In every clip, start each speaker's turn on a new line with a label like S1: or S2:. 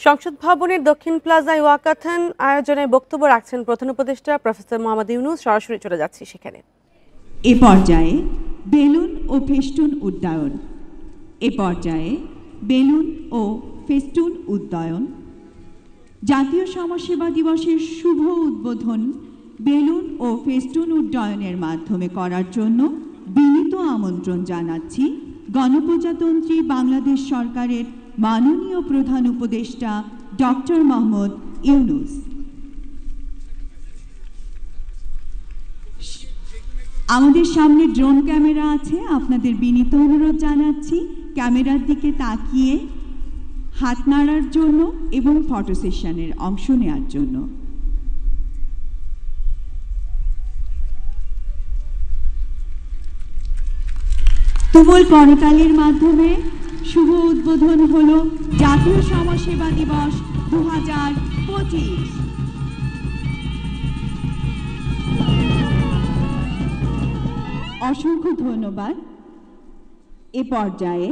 S1: সংসদ ভবনের দক্ষিণ প্লাজায় ওয়াকাথন আয়োজনে বক্তব্য রাখছেন প্রধান উপদেষ্টা প্রফেসর মোহাম্মদ ইউনূস। সরাসরি চলে যাচ্ছি সেখানে।
S2: এ পর্যায়ে বেলুন ও ফেস্টুন উড্ডয়ন। এ পর্যায়ে বেলুন ও ফেস্টুন উড্ডয়ন। জাতীয় সমাজসেবা দিবসের শুভ উদ্বোধন বেলুন ও ফেস্টুন উড্ডয়নের মাধ্যমে করার জন্য বিনীত আমন্ত্রণ জানাচ্ছি গণপ্রজাতন্ত্রী বাংলাদেশ সরকারের মাননীয় প্রধান উপদেষ্টা ডক্টর মোহাম্মদ ইউনূস। আমাদের সামনে ড্রোন ক্যামেরা আছে, আপনাদের বিনীত অনুরোধ জানাচ্ছি ক্যামেরার দিকে তাকিয়ে হাত নাড়ার জন্য এবং ফটো সেশনের অংশ নেওয়ার জন্য। তুমুল করতালির মাধ্যমে শুভ উদ্বোধন হলো জাতীয় সমাজসেবা দিবস 2025। অসংখ্য ধন্যবাদ। এ পর্যায়ে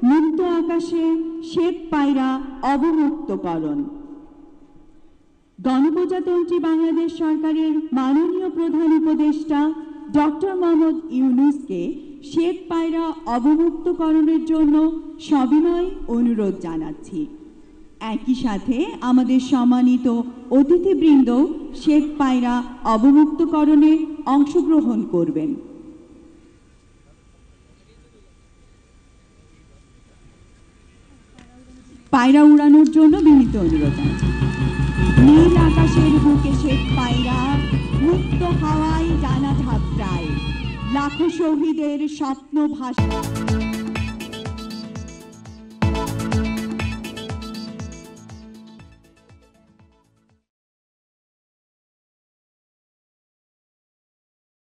S2: মুক্ত আকাশে শ্বেত পায়রা অবমুক্তকরণ। গণপ্রজাতন্ত্রী বাংলাদেশ সরকারের মাননীয় প্রধান উপদেষ্টা ডক্টর মোহাম্মদ ইউনূসকে শ্বেত পায়রা অবমুক্তকরণের জন্য সবিনয় অনুরোধ জানাচ্ছি। একই সাথে আমাদের সম্মানিত অতিথিবৃন্দ শ্বেত পায়রা অবমুক্তকরণে অংশগ্রহণ করবেন। পায়রা উড়ানোর জন্য বিনীত অনুরোধ জানাচ্ছি। নীল আকাশের বুকে শ্বেত পায়রা মুক্ত হাওয়ায় জানা ঝাপটায়, লাখো শহীদের স্বপ্ন ভাসা।